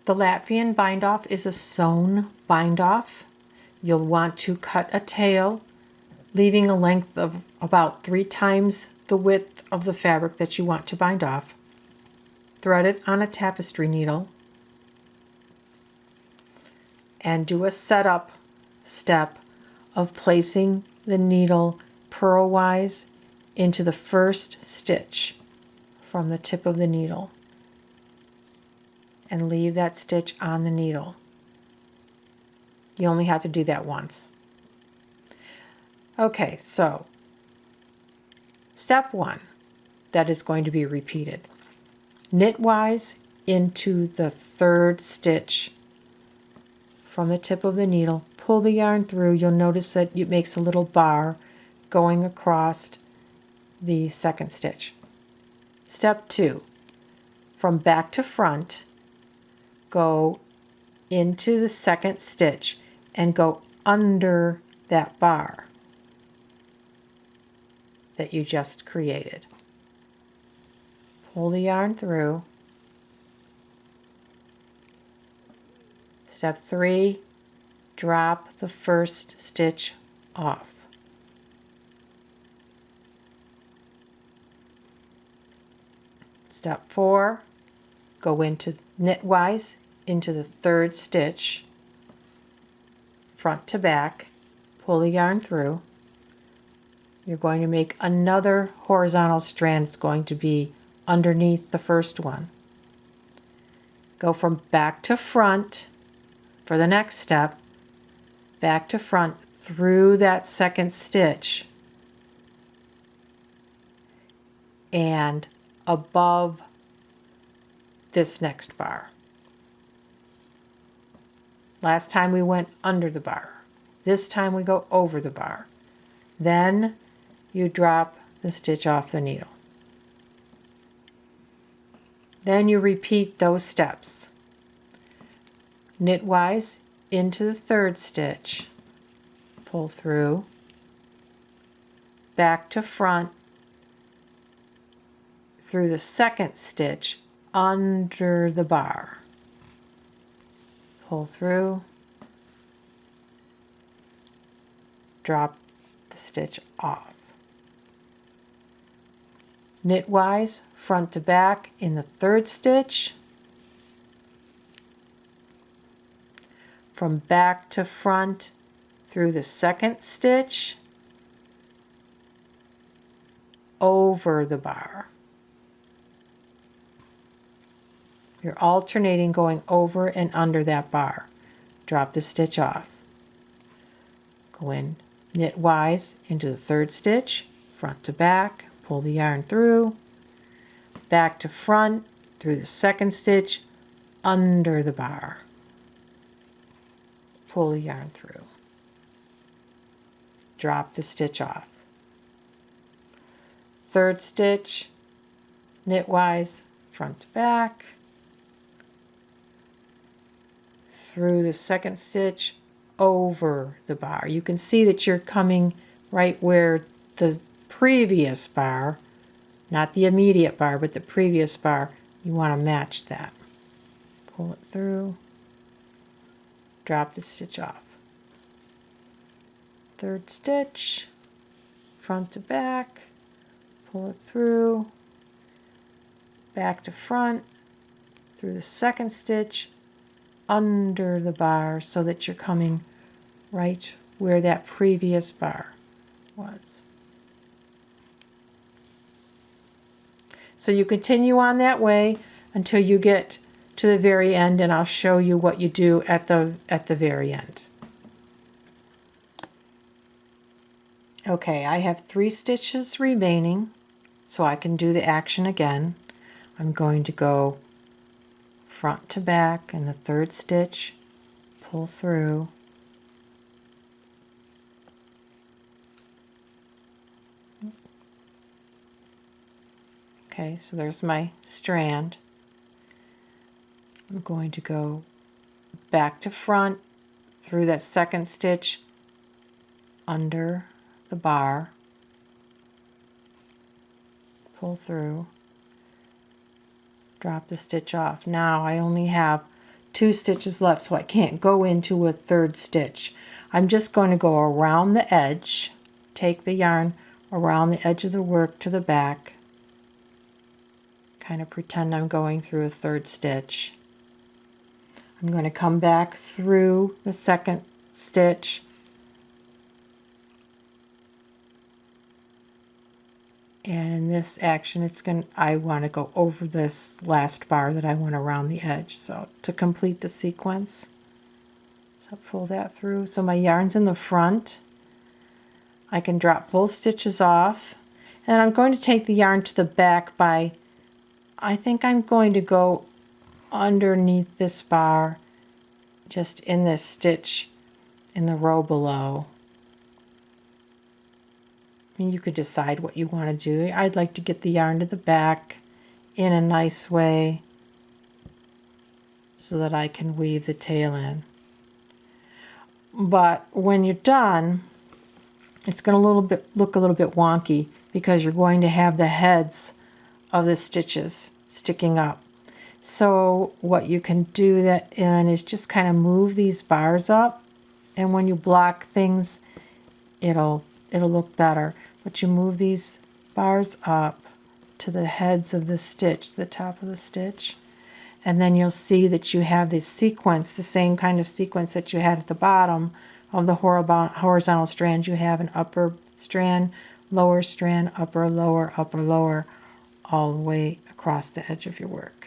The Latvian Bind Off is a sewn bind off. You'll want to cut a tail, leaving a length of about 3 times the width of the fabric that you want to bind off. Thread it on a tapestry needle and do a setup step of placing the needle purlwise into the first stitch from the tip of the needle and leave that stitch on the needle. You only have to do that once. Okay, so step 1, that is going to be repeated. Knitwise into the 3rd stitch from the tip of the needle, pull the yarn through. You'll notice that it makes a little bar going across the 2nd stitch. Step 2, from back to front, go into the 2nd stitch and go under that bar that you just created. Pull the yarn through. Step 3, drop the 1st stitch off. Step 4, go into knitwise into the 3rd stitch, front to back, pull the yarn through. You're going to make another horizontal strand. It's going to be underneath the first one. Go from back to front for the next step, back to front through that 2nd stitch and above this next bar. Last time we went under the bar. This time we go over the bar. Then you drop the stitch off the needle. Then you repeat those steps. Knitwise into the 3rd stitch, pull through, back to front through the 2nd stitch under the bar, pull through, drop the stitch off. Knitwise front to back in the 3rd stitch, from back to front through the 2nd stitch, over the bar. You're alternating going over and under that bar. Drop the stitch off. Go in knitwise into the 3rd stitch, front to back, pull the yarn through, back to front through the 2nd stitch, under the bar. Pull the yarn through. Drop the stitch off. 3rd stitch, knitwise, front to back, through the 2nd stitch, over the bar. You can see that you're coming right where the previous bar, not the immediate bar, but the previous bar, you want to match that. Pull it through, drop the stitch off. 3rd stitch, front to back, pull it through, back to front, through the 2nd stitch, under the bar, so that you're coming right where that previous bar was. So you continue on that way until you get to the very end, and I'll show you what you do at the very end. Okay, I have 3 stitches remaining, so I can do the action again. I'm going to go front to back in the 3rd stitch, pull through, okay, so there's my strand. I'm going to go back to front through that 2nd stitch under the bar, pull through, drop the stitch off. Now I only have 2 stitches left, so I can't go into a 3rd stitch. I'm just going to go around the edge, take the yarn around the edge of the work to the back, kind of pretend I'm going through a 3rd stitch. I'm going to come back through the 2nd stitch, and in this action I want to go over this last bar that I want around the edge, so to complete the sequence. So pull that through. So my yarn's in the front. I can drop both stitches off, and I'm going to take the yarn to the back by, I think I'm going to go underneath this bar, just in this stitch in the row below. I mean, you could decide what you want to do. I'd like to get the yarn to the back in a nice way so that I can weave the tail in. But when you're done, it's going to look a little bit wonky because you're going to have the heads of the stitches sticking up. So what you can do that in is just kind of move these bars up, and when you block things, it'll look better. But you move these bars up to the heads of the stitch, the top of the stitch, and then you'll see that you have this sequence, the same kind of sequence that you had at the bottom of the horizontal strands. You have an upper strand, lower strand, upper, lower, all the way across the edge of your work.